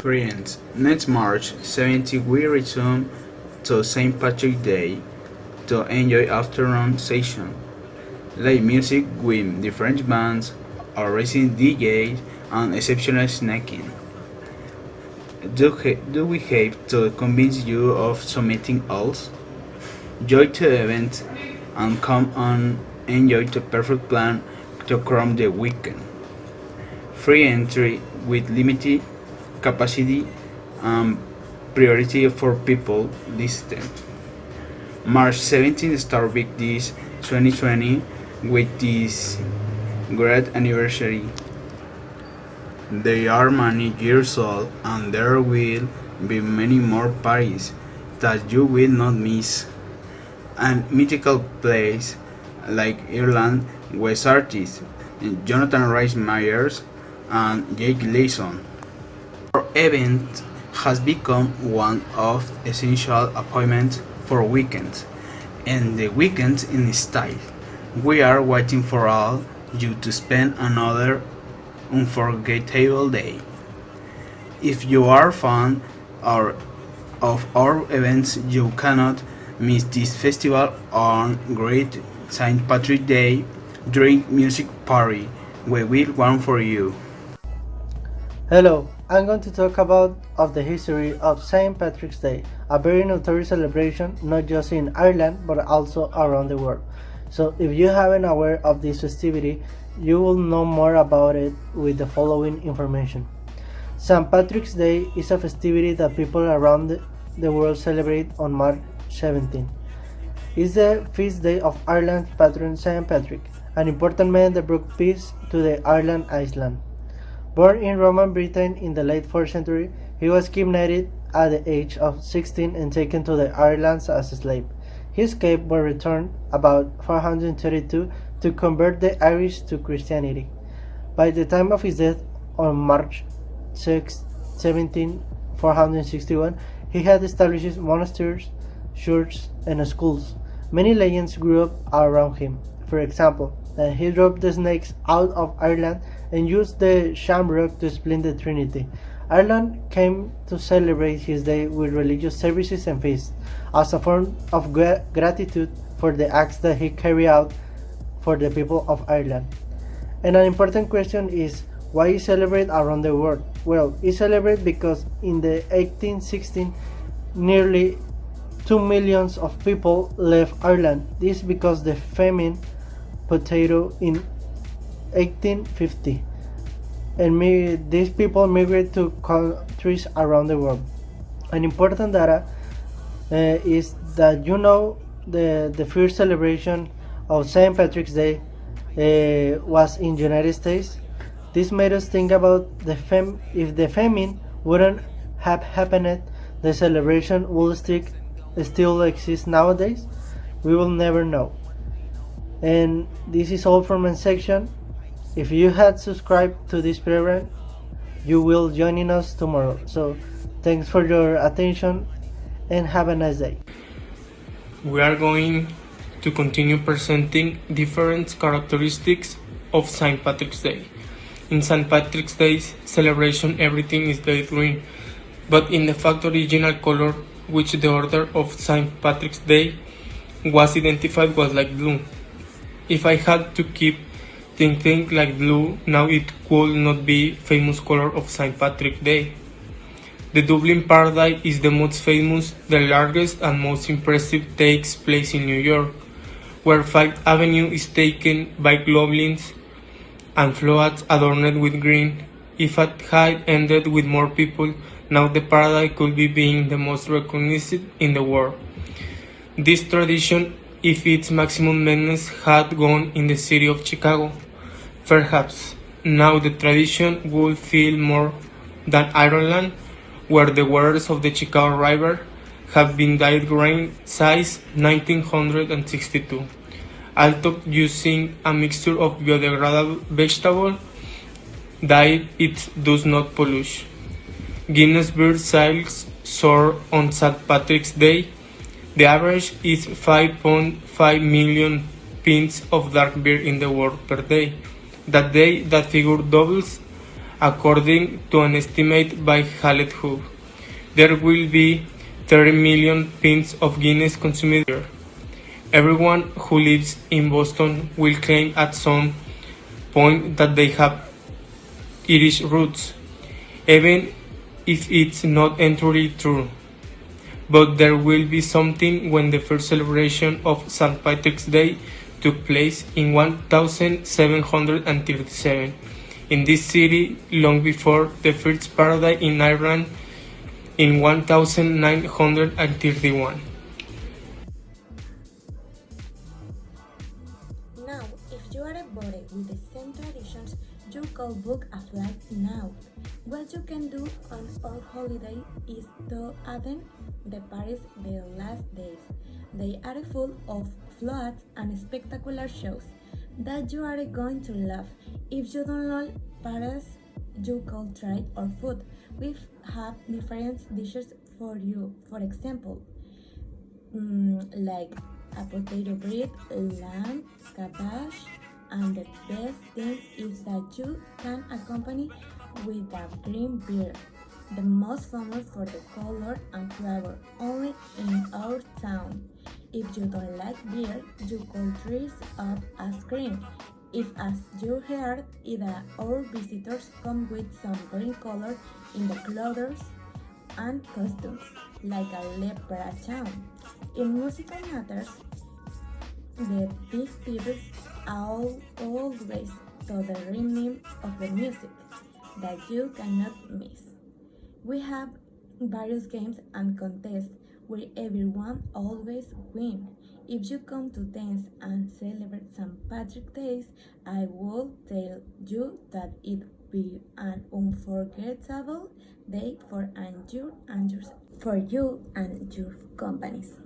Friends, next March 17 we resume to St. Patrick's Day to enjoy afternoon session, live music with different bands, our racing DJs, and exceptional snacking. Do we have to convince you of submitting else? Join the event and come and enjoy the perfect plan to cram the weekend. Free entry with limited capacity and priority for people listed. March 17 start big this 2020 with this great anniversary. They are many years old and there will be many more parties that you will not miss. And mythical plays like Ireland West artists Jonathan Rhys Myers and Jake Layson. Our event has become one of essential appointments for weekends, and the weekends in style. We are waiting for all you to spend another unforgettable day. If you are fan of our events, you cannot miss this festival on great St. Patrick's Day drink music party. We will one for you. Hello, I'm going to talk about of the history of St. Patrick's Day, a very notorious celebration not just in Ireland but also around the world. So if you haven't aware of this festivity, you will know more about it with the following information. St. Patrick's Day is a festivity that people around the world celebrate on March 17. It's the feast day of Ireland's patron St. Patrick, an important man that brought peace to the Ireland island. Born in Roman Britain in the late 4th century, he was kidnapped at the age of 16 and taken to the Islands as a slave. He escaped but returned about 432 to convert the Irish to Christianity. By the time of his death on March 6, 461, he had established monasteries, churches, and schools. Many legends grew up around him. For example, that he drove the snakes out of Ireland and used the shamrock to split the Trinity. Ireland came to celebrate his day with religious services and feasts, as a form of gratitude for the acts that he carried out for the people of Ireland. And an important question is, why is celebrated around the world? Well, it's celebrated because in the 1816, nearly 2 million of people left Ireland. This because the famine potato in 1850, and these people migrate to countries around the world. An important data is that the first celebration of St. Patrick's Day was in United States. This made us think about if the famine wouldn't have happened, the celebration would still exist nowadays. We will never know. And this is all from my section. If you had subscribed to this program, you will join us tomorrow. So thanks for your attention and have a nice day. We are going to continue presenting different characteristics of St. Patrick's Day. In St. Patrick's Day's celebration, everything is light green, but in the fact original color which the order of St. Patrick's Day was identified was like blue. If I had to keep thinking like blue, now it could not be famous color of St. Patrick's Day. The Dublin Parade is the most famous, the largest and most impressive takes place in New York, where Fifth Avenue is taken by goblins and floats adorned with green. If it had ended with more people, now the parade could be being the most recognized in the world. This tradition, if its maximum madness had gone in the city of Chicago, perhaps now the tradition would feel more than Ireland, where the waters of the Chicago River have been dyed green since 1962, although using a mixture of biodegradable vegetable dye it does not pollute. Guinness beer sales soar on St. Patrick's Day. The average is 5.5 million pints of dark beer in the world per day. That day, that figure doubles according to an estimate by Hallett Hub. There will be 30 million pints of Guinness consumed a year. Everyone who lives in Boston will claim at some point that they have Irish roots, even if it's not entirely true. But there will be something when the first celebration of St. Patrick's Day took place in 1737 in this city, long before the first parade in Ireland in 1931. Now, if you are a body with the same traditions, you could book a flight now. What you can do on our holiday is to attend the Paris the last days. They are full of floats and spectacular shows that you are going to love. If you don't know Paris, you could try our food. We have different dishes for you. For example, like a potato bread, lamb, cabbage, and the best thing is that you can accompany with a green beer, the most famous for the color and flavor, only in our town. If you don't like beer, you could dress up as cream. If, as you heard, either our visitors come with some green color in the clothes and costumes, like a leprechaun. In musical matters, the big pieces are always to the rhythm of the music that you cannot miss. We have various games and contests where everyone always wins. If you come to dance and celebrate St. Patrick's Day, I will tell you that it will be an unforgettable day for you and your companies.